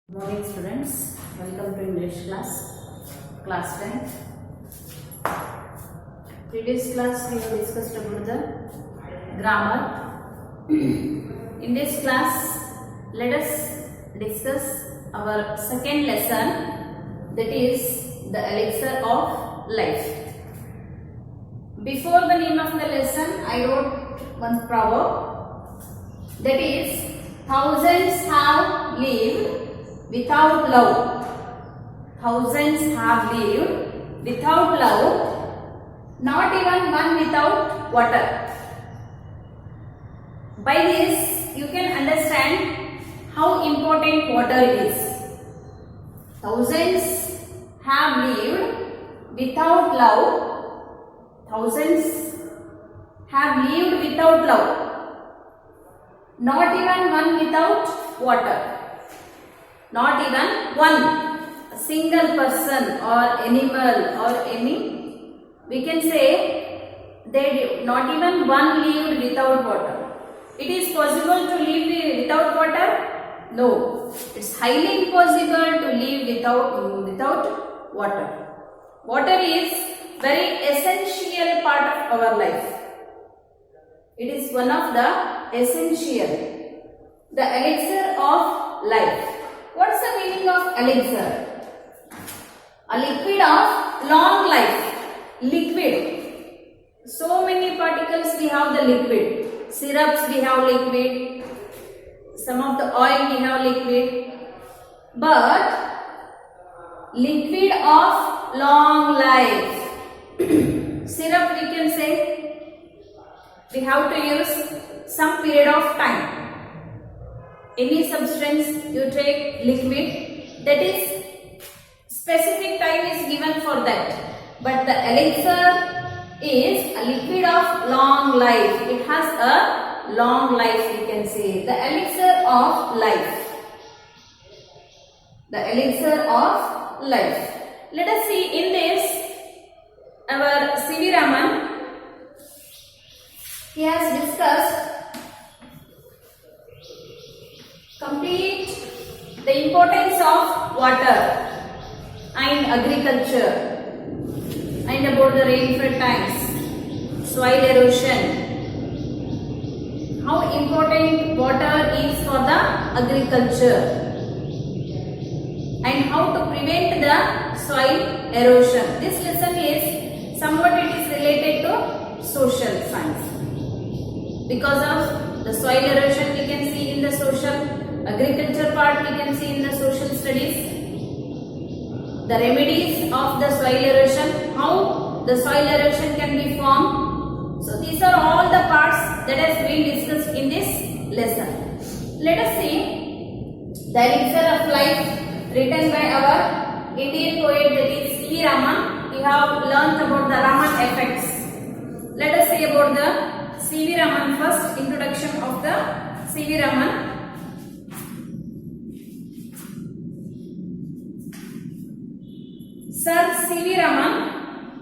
Good morning students, welcome to English class 10. Previous class we have discussed about the grammar. In this class let us discuss our second lesson, that is the elixir of life. Before the name of the lesson I wrote one proverb, that is thousands have lived without love. Thousands have lived without love, not even one without water. By this you can understand how important water is. Thousands have lived without love. Thousands have lived without love, not even one without water. Not even one, a single person or animal or any, we can say not even one lived without water. It is possible to live without water? No, it's highly impossible to live without water. Water is very essential part of our life. It is one of the essential, the elixir of life. What's the meaning of elixir? A liquid of long life. Liquid. So many particles we have the liquid. Syrups we have liquid. Some of the oil we have liquid. But liquid of long life. Syrup we can say we have to use some period of time. Any substance you take liquid, that is specific time is given for that. But the elixir is a liquid of long life. It has a long life, we can say. The elixir of life. The elixir of life. Let us see in this, our C.V. Raman, he has discussed complete the importance of water and agriculture and about the rainfall times, soil erosion, how important water is for the agriculture and how to prevent the soil erosion. This lesson is somewhat it is related to social science. Because of the soil erosion we can see in the social, agriculture part we can see in the social studies. The remedies of the soil erosion, how the soil erosion can be formed. So these are all the parts that has been discussed in this lesson. Let us see the elixir of life written by our Indian poet, that is C.V. Raman. We have learned about the Raman effects. Let us see about the C.V. Raman first, introduction of the C.V. Raman. Sir C.V. Raman,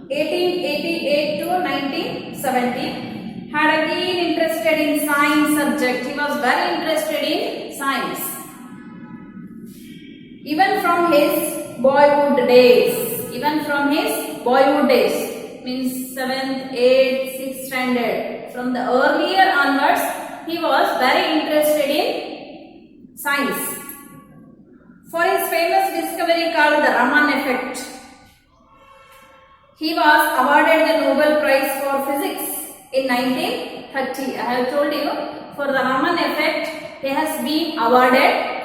1888 to 1970, had again interested in science subject. He was very interested in science. Even from his boyhood days. Even from his boyhood days. Means 7th, 8th, 6th standard. From the earlier onwards, he was very interested in science. For his famous discovery called the Raman effect, he was awarded the Nobel Prize for Physics in 1930. I have told you, for the Raman effect, he has been awarded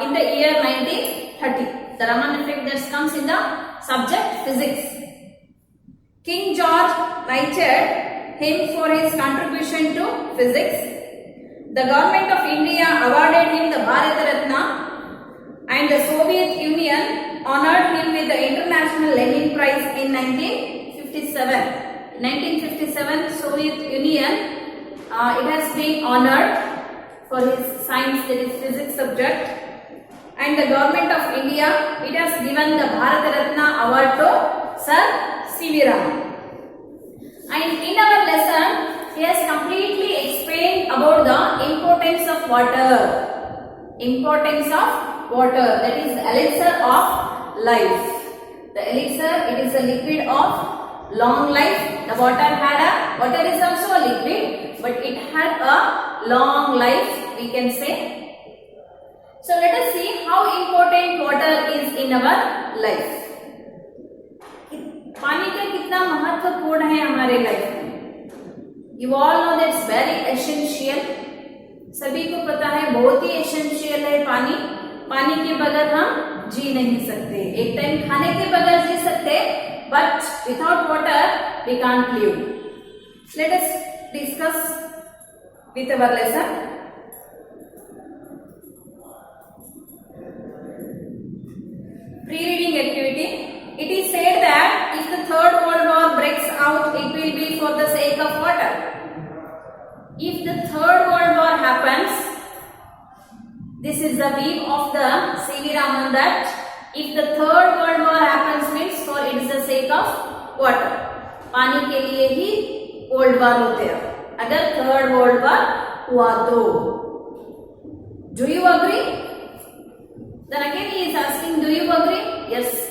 in the year 1930. The Raman effect that comes in the subject physics. King George knighted him for his contribution to physics. The government of India awarded him the Bharat Ratna, and the Soviet Union honored him with the International Lenin Prize in 1957. In 1957, Soviet Union it has been honored for his science, that is physics subject, and the government of India it has given the Bharat Ratna award to Sir C.V. Raman. And in our lesson, he has completely explained about the importance of water. importance of water, that is the elixir of life. The elixir, it is a liquid of long life. The water is also a liquid, but it had a long life, we can say. So let us see how important water is in our life. पानी का कितना महत्वपूर्ण है हमारे life में. You all know that's very essential. सभी को पता है बहुत ही एसेंशियल है पानी. पानी के बगैर हम जी नहीं सकते. एक टाइम खाने के बगैर जी सकते, but without water we can't live. Let us discuss with our lesson. Pre-reading activity. It is said that if the Third World War breaks out, it will be for the sake of water. If the Third World War happens, this is the view of the C.V. Raman, that if the Third World War happens means for it is the sake of water. पानी के लिए ही world war होते हैं. अगर third world war हुआ तो. Do you agree? Then again he is asking, do you agree? Yes.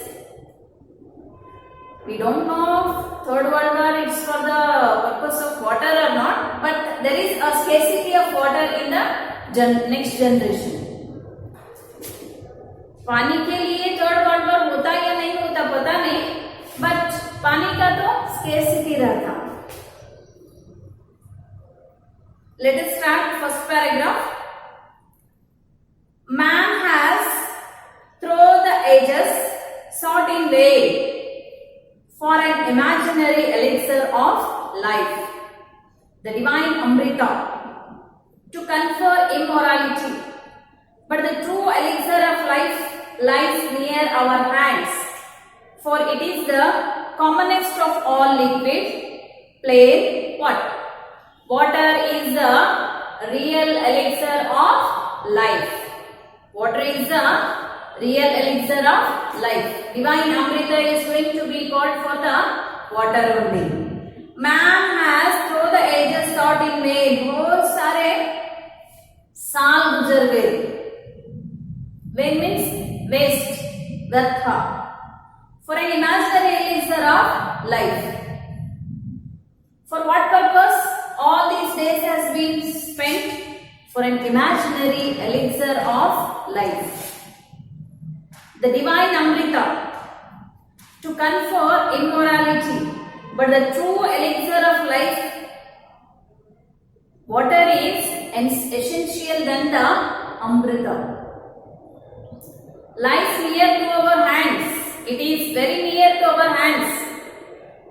We don't know third world war it's for the purpose of water or not, but there is a scarcity of water in the next generation. पानी के लिए third world war होता या नहीं होता पता नहीं, but पानी का तो स्केर्सिटी रहता. Let us start first paragraph. Man has through the ages sought in vain for an imaginary elixir of life, the divine Amrita, to confer immorality. But the true elixir of life lies near our hands, for it is the commonest of all liquid, plain water. Water is the real elixir of life. Water is the real elixir of life. Divine Amrita is going to be called for the water only. Man has through the ages sought in vain. बहुत सारे साल गुजर गए. Vain means waste, व्यर्थ. For an imaginary elixir of life. For what purpose? All these days has been spent for an imaginary elixir of life. The divine Amrita, to confer immorality, but the true elixir of life, water is essential than the Amrita. Lies near to our hands. It is very near to our hands,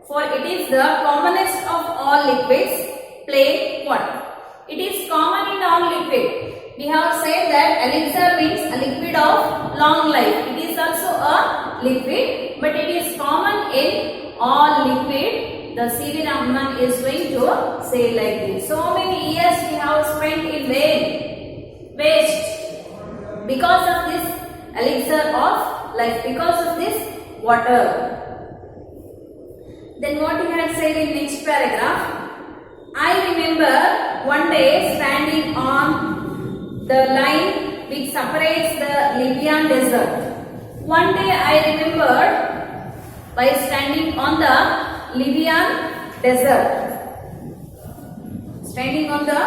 for it is the commonest of all liquids, plain water. It is common in all liquid. We have said that elixir means a liquid of long life. It is also a liquid, but it is common in all liquid. The C.V. Raman is going to say like this. So many years we have spent in vain, waste, because of this elixir of life, because of this water. Then what he had said in next paragraph. I remember one day standing on the line which separates the Libyan desert. One day I remembered by standing on the Libyan desert. Standing on the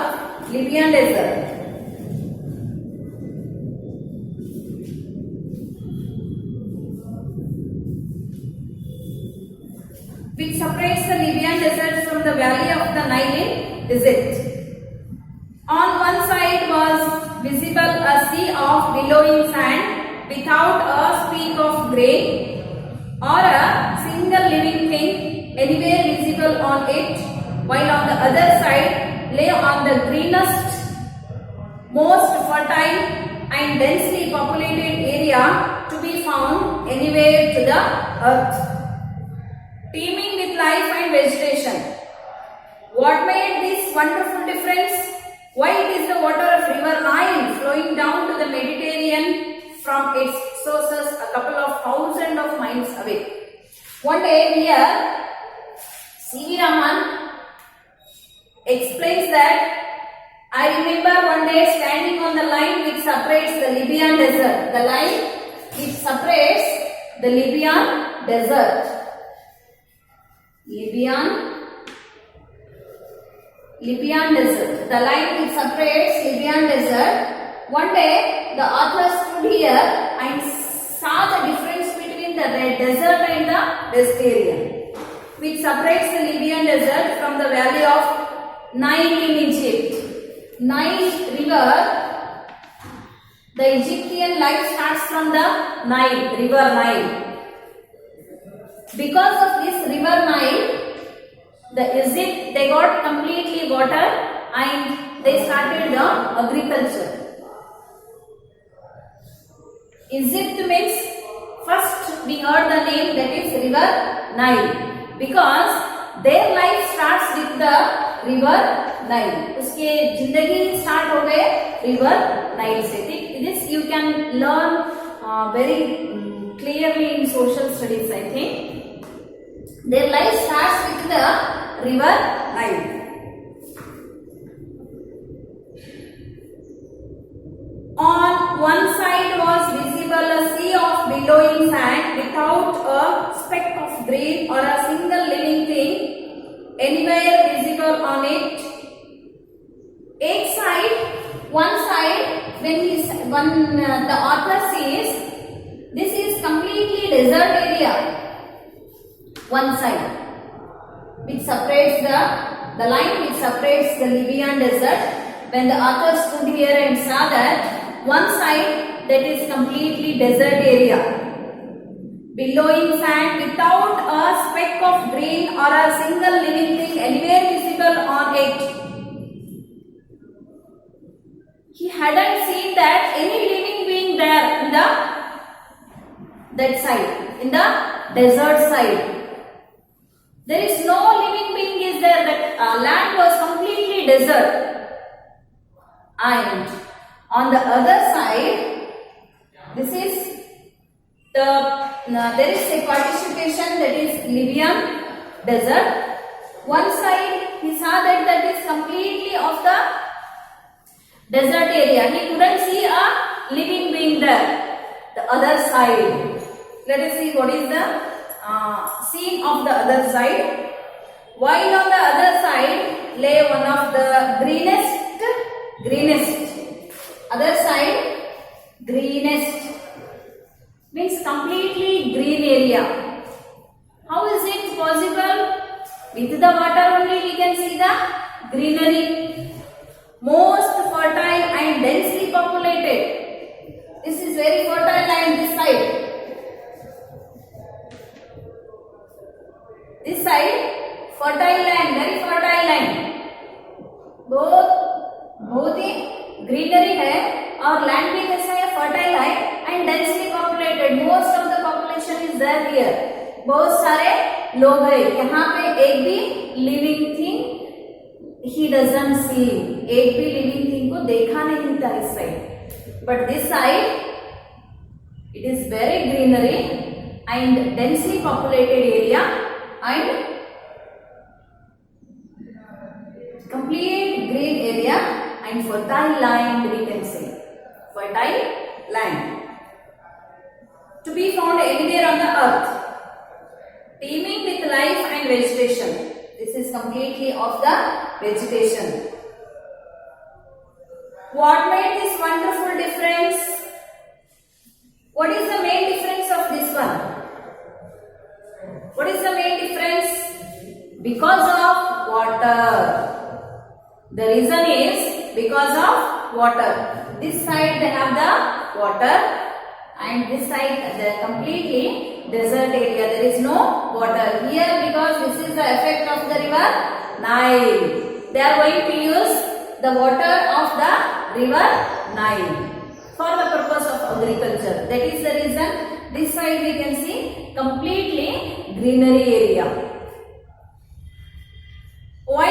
Libyan desert. Which separates the Libyan desert from the valley of the Nile in Egypt. On one side was visible a sea of billowing sand without a speck of grain or a single living thing anywhere visible on it, while on the other side lay on the greenest, most fertile and densely populated area to be found anywhere to the earth, teeming with life and vegetation. What made this wonderful difference? Why it is the water of river Nile flowing down to the Mediterranean from its sources a couple of thousand of miles away. One day here, C.V. Raman explains that I remember one day standing on the line which separates the Libyan desert. The line which separates the Libyan desert. Libyan desert. The line which separates Libyan desert. One day the author stood here and saw the difference between the red desert and the Westphalian, which separates the Libyan desert from the valley of Nile in Egypt. Nile river, the Egyptian life starts from the Nile, river Nile. Because of this river Nile, the Egypt, they got completely water and they started the agriculture. Egypt means, first we heard the name, that is river Nile, because their life starts with the river Nile. उसके जिंदगी start हो गए river Nile से. This you can learn very clearly in social studies, I think. Their life starts with the river Nile. On one side was visible a sea of billowing sand without a speck of green or a single living thing anywhere visible on it. One side, when the author says this is completely desert area. One side, which separates the line which separates the Libyan desert. When the author stood here and saw that one side, that is completely desert area, billowing sand without a speck of green or a single living thing anywhere visible on it. He hadn't seen that any living being there in that side, in the desert side. There is no living being is there. That land was completely desert. And on the other side, this is there is a participation, that is Libyan desert. One side he saw that is completely of the desert area. He couldn't see a living being there. The other side, let us see what is the scene of the other side. While on the other side lay one of the greenest, other side greenest means completely green area. How is it possible? With the water only we can see the greenery. Most fertile and densely populated. This is very fertile land, this side. This side fertile land, very fertile land. बहुत ही greenery है और land भी कैसा है, fertile है and densely populated. Most of the population is there here. बहुत सारे लोग हैं यहाँ पे. एक भी living thing he doesn't see. एक भी लिविंग थिंग को देखा नहीं था इस side. But this side it is very greenery and densely populated area and complete green area and fertile land, we can say. Fertile land to be found anywhere on the earth, teeming with life and vegetation. This is completely of the vegetation. What made this wonderful difference? What is the main difference of this one? What is the main difference? Because of water. The reason is because of water. This side they have the water and this side the completely desert area. There is no water here because this is the effect of the river Nile. They are going to use the water of the river Nile for the purpose of agriculture. That is the reason this side we can see completely greenery area. Why?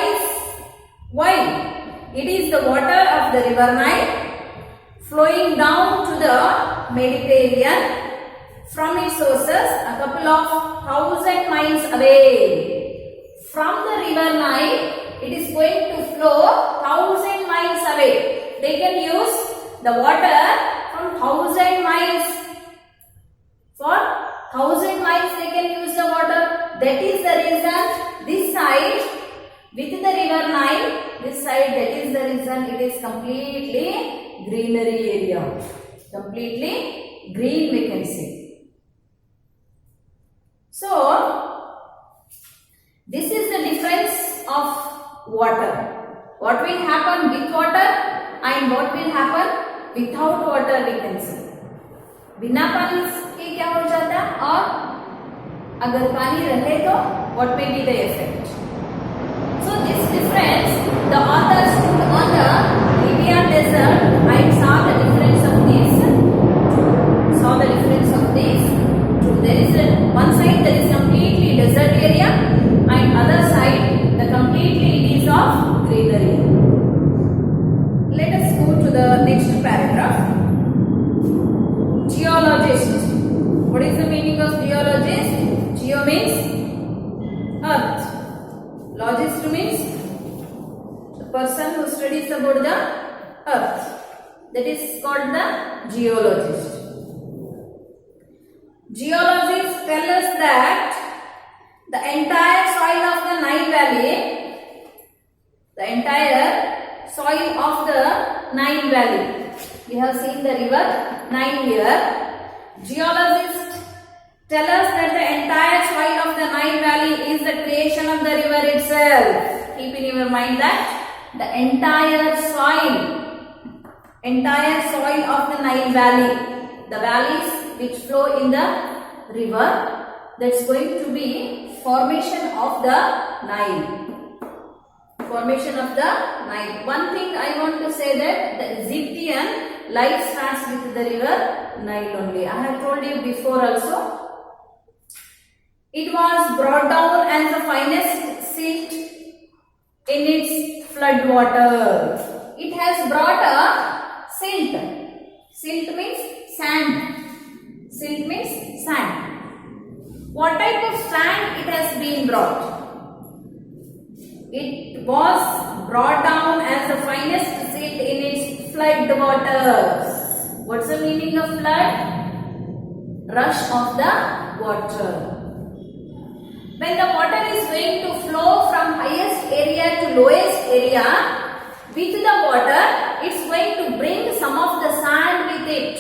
It is the water of the river Nile flowing down to the Mediterranean from its sources a couple of 1,000 miles away. From the river Nile, it is going to flow 1,000 miles away. can use the water from 1,000 miles. For 1,000 miles they can use the water. That is the reason this side with the river Nile, this side, that is the reason it is completely greenery area. Completely green we can say. So, this is the difference of water. What will happen with water and what will happen without water we can see. बिना पानी के क्या हो जाता है और अगर पानी रहे तो what may be the effect. So this difference the authors put on the Libyan desert and saw the difference of this. Saw the difference of this. So there is one side there is completely desert area and other side the completely it is of greenery. Let us go to the next paragraph. Geologist. What is the meaning of geologist? Geo means earth. Logist means the person who studies about the earth. That is called the geologist. Geologists tell us that the entire soil of the Nile Valley, the entire soil of the Nile Valley, we have seen the river Nile here. Geologists tell us that the entire soil of the Nile Valley is the creation of the river itself. Keep in your mind that the entire soil of the Nile Valley, the valleys which flow in the river, that's going to be formation of the Nile. Formation of the Nile. One thing I want to say that the Egyptian life starts with the river Nile only. I have told you before also. It was brought down as the finest silt in its flood water. It has brought a silt. Silt means sand. Silt means sand. What type of sand it has been brought? It was brought down as the finest silt in its flood waters. What's the meaning of flood? Rush of the water. When the water is going to flow from highest area to lowest area, with the water, it's going to bring some of the sand with it.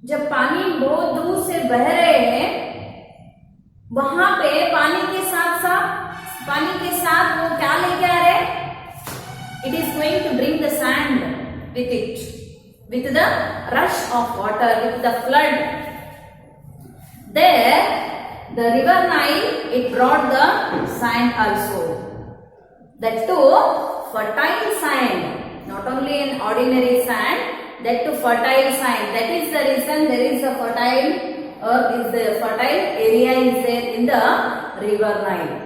जब पानी बहुत दूर से बह रहे हैं, वहां पे पानी के साथ वो क्या लेके आ रहे? It is going to bring the sand with it, with the rush of water, with the flood. There, the river Nile, it brought the sand also. That too, fertile sand, not only an ordinary sand, that too fertile sand. That is the reason there is a fertile area is there in the river Nile.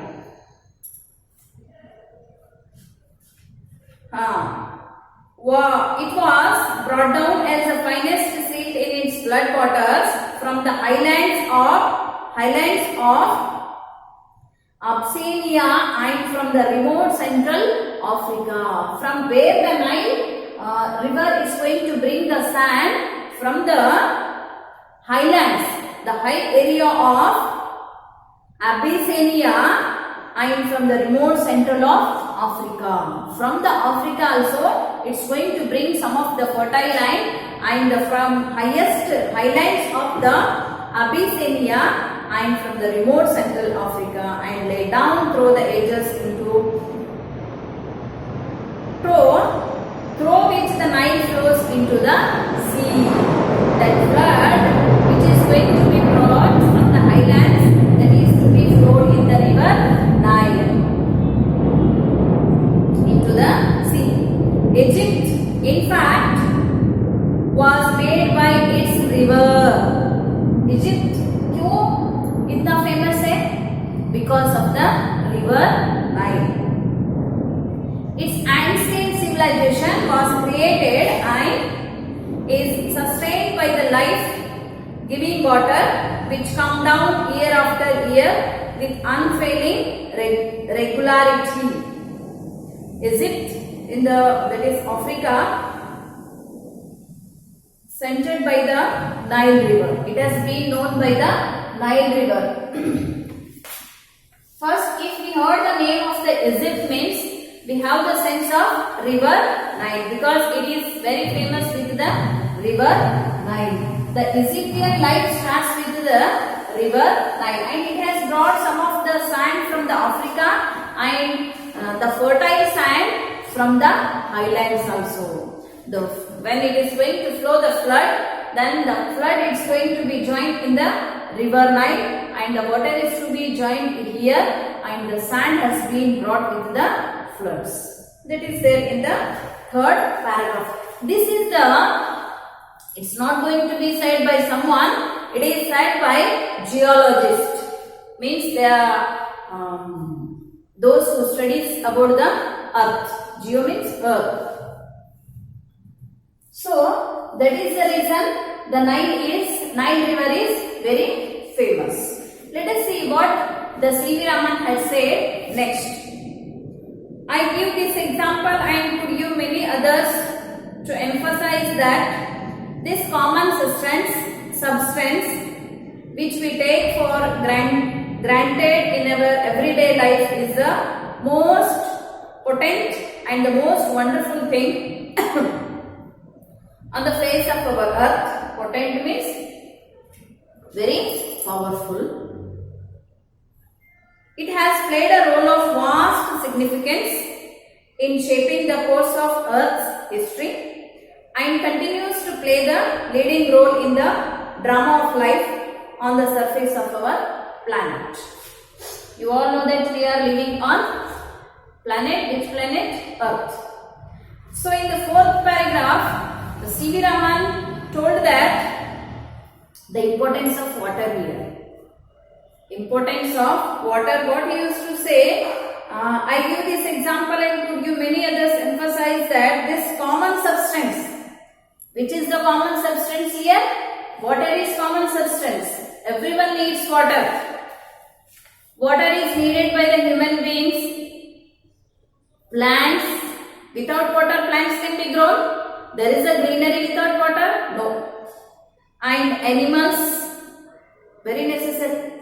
It was brought down as the finest silt in its flood waters from the highlands of Abyssinia and from the remote central Africa. From where the Nile river is going to bring the sand from the highlands, the high area of Abyssinia and from the remote central of Africa. From the Africa also, it's going to bring some of the fertile land and from highlands of the Abyssinia and from the remote central Africa and lay down through the ages into through which the Nile flows into the sea. That flood which is going to be brought from the highlands, that is to be flowed in the river Nile into the sea. Egypt, in fact, was made by its river. Egypt क्यों इतना famous है? Because of the river Nile. Its ancient civilization was created and is sustained by the life-giving water which come down year after year with unfailing regularity. Egypt in the, that is Africa, centered by the Nile River. It has been known by the Nile River. First, if we heard the name of the Egypt means we have the sense of river Nile, because it is very famous with the river Nile. The Egyptian life starts with the river Nile, and it has brought some of the sand from the Africa and the fertile sand from the highlands also. When it is going to flow the flood, then the flood is going to be joined in the river Nile, and the water is to be joined here, and the sand has been brought with the floods. That is there in the third paragraph. This is the, it's not going to be said by someone, it is said by geologists. Means they are those who studies about the earth. Geo means earth. So that is the reason the Nile River is very famous. Let us see what the C.V. Raman has said next. I give this example and could give many others to emphasize that this common substance which we take for granted in our everyday life is the most potent and the most wonderful thing on the face of our earth. Potent means very powerful. It has played a role of vast significance in shaping the course of Earth's history and continues to play the leading role in the drama of life on the surface of our planet. You all know that we are living on planet, which planet? Earth. So in the fourth paragraph, the C.V. Raman told that the importance of water here. Importance of water, what he used to say, I give this example and could give many others, emphasize that this common substance, which is the common substance here? Water is common substance. Everyone needs water. Water is needed by the human beings. Plants, without water plants can be grown. There is a greenery without water? No. And animals, very necessary.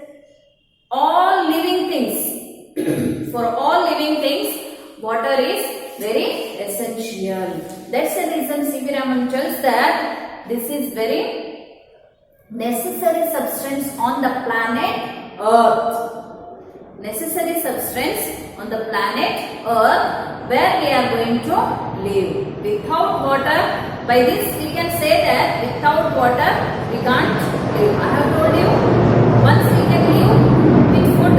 All living things, for all living things, water is very essential. That's the reason C.V. Raman tells that this is very necessary substance on the planet Earth. Necessary substance on the planet Earth where we are going to live. Without water, by this we can say that without water we can't live. I have told you, once we can live with food,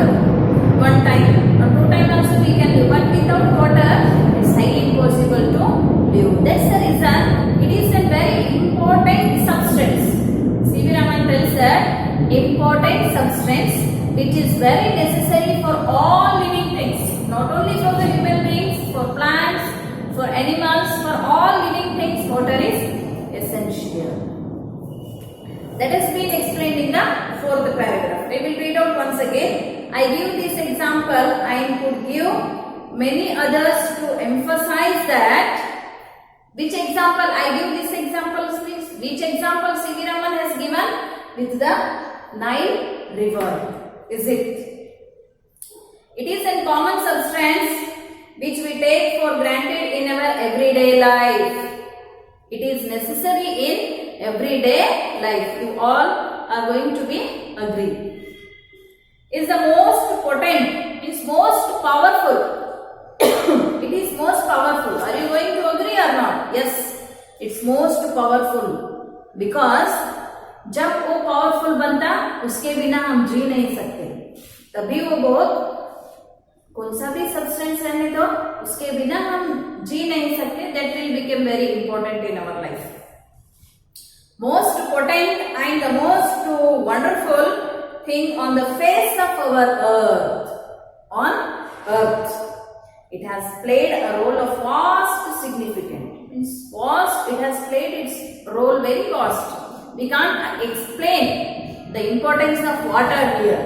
one time or two times also we can live, but without water it's highly impossible to live. That's the reason it is a very important substance. C.V. Raman tells that important substance which is very necessary for all living things, not only for the human beings, for plants, for animals, for all living things, water is essential. That has been explained in the fourth paragraph. We will read out once again. I give this example and could give many others to emphasize that. Which example? I give this example, please. Which example C.V. Raman has given? With the Nile River. Is it? It is a common substance which we take for granted in our everyday life. It is necessary in everyday life. You all are going to be agree. Is the most potent, means most powerful. It is most powerful. Are you going to agree or not? Yes, it's most powerful because जब वो powerful बनता उसके बिना हम जी नहीं सकते. तभी वो बहुत कौन सा भी सब्सटेंस रहने दो उसके बिना हम जी नहीं सकते. That will become very important in our life. Most potent and the most wonderful thing on the face of our earth. On earth, it has played a role of vast significance. Means vast. It has played its role very vast. We can't explain the importance of water here.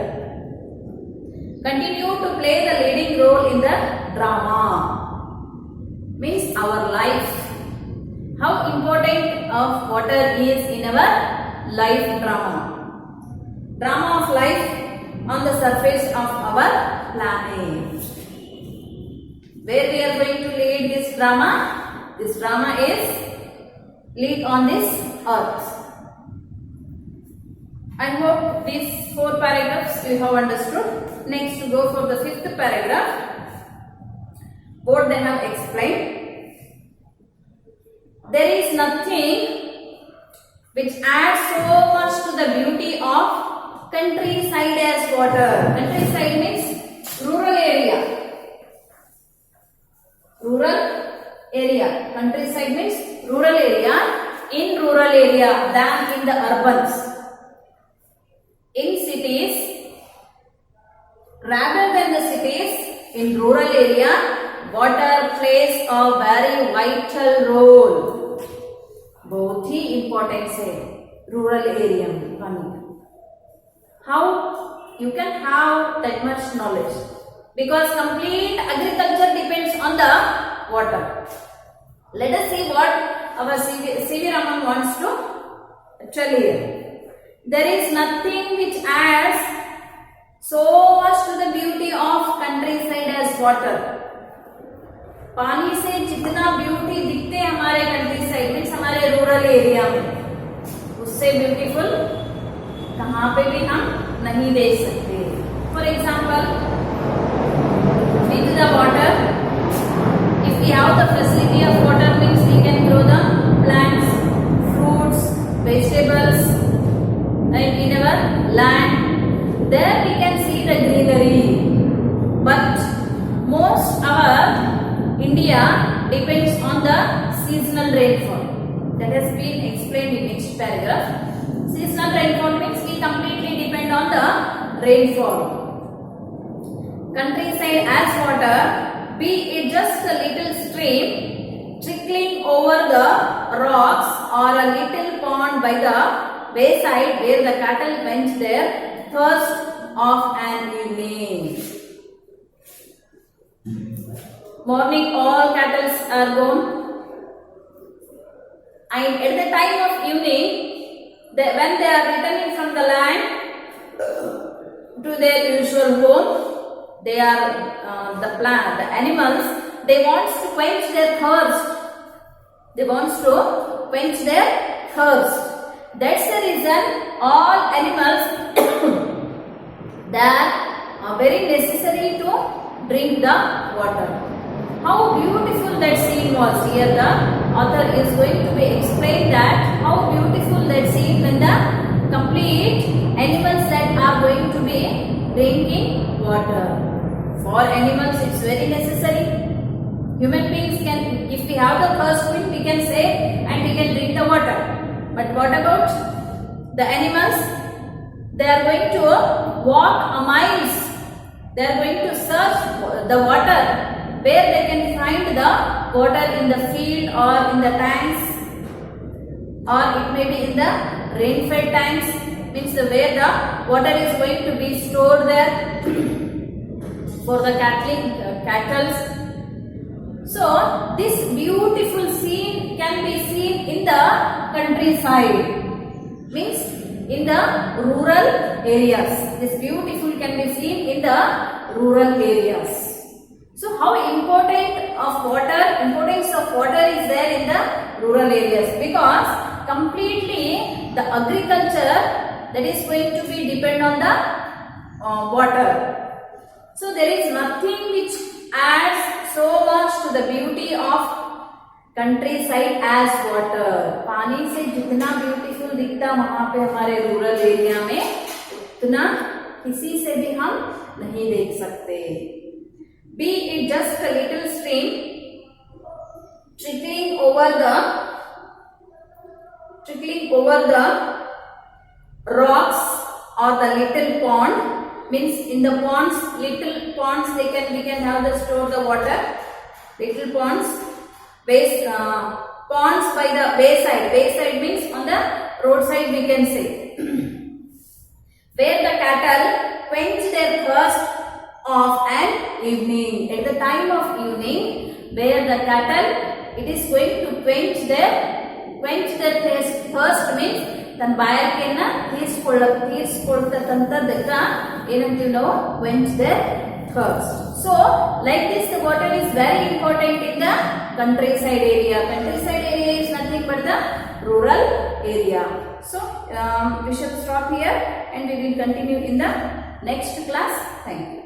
Continue to play the leading role in the drama. Means is our life. How important of water is in our life drama. Drama of life on the surface of our planet. Where we are going to lead this drama? This drama is lead on this earth. I hope these 4 paragraphs you have understood. Next, to go for the 5th paragraph. What they have explained. There is nothing which adds so much to the beauty of countryside as water. Countryside means rural area. Rural area. Countryside means rural area. In rural area than in the urbans. In cities, rather than the cities, in rural area, water plays a very vital role. बहुत ही important है rural area में. How you can have that much knowledge? Because complete agriculture depends on the water. Let us see what our C.V. Raman wants to tell here. There is nothing which adds so much to the beauty of countryside as water. पानी से जितना beauty दिखते हैं हमारे country side means हमारे rural area में, उससे beautiful कहाँ पे भी हम नहीं देख सकते. For example, with the water, if we have the facility of water means we can grow the plants, fruits, vegetables in our land. There we can see the greenery. But most our India depends on the seasonal rainfall. That has been explained in next paragraph. Seasonal rainfall means we completely depend on the rainfall. Countryside as water, be it just a little stream trickling over the rocks or a little pond by the wayside where the cattle quench their thirst of an evening. Morning all cattle are gone, and at the time of evening, when they are returning from the land to their usual home, they are the animals, they want to quench their thirst. They want to quench their thirst. That's the reason all animals they are very necessary to drink the water. How beautiful that scene was. Here the author is going to be explained that how beautiful that scene when the complete animals that are going to be drinking water. For animals it's very necessary. Human beings can, if we have the thirst we can say and we can drink the water. But what about the animals? They are going to walk a miles. They are going to search the water where they can find the water in the field or in the tanks, or it may be in the rain-fed tanks, means where the water is going to be stored there for the cattle. So this beautiful scene can be seen in the countryside, means in the rural areas. This beautiful can be seen in the rural areas. So how importance of water is there in the rural areas? Because completely the agriculture that is going to be depend on the water. So there is nothing which adds so much to the beauty of countryside as water. पानी से जितना beautiful दिखता वहाँ पे हमारे rural area में उतना किसी से भी हम नहीं देख सकते. Be it just a little stream trickling over the rocks or the little pond, means in the ponds, little ponds we can have the store the water. Little ponds, ponds by the wayside. Wayside means on the roadside we can say. Where the cattle quench their thirst of an evening. At the time of evening, where the cattle it is going to quench their thirst means ತನ್ನ ಬಾಯಾರಿಕೆಯನ್ನ ತೀರಿಸಿಕೊಳ್ತಕ್ಕಂಥದ್ದಕ್ಕ ಏನಂತೀವಿ ನಾವು quench their thirst. So like this the water is very important in the countryside area. Countryside area is nothing but the rural area. So we should stop here and we will continue in the next class. Thank you.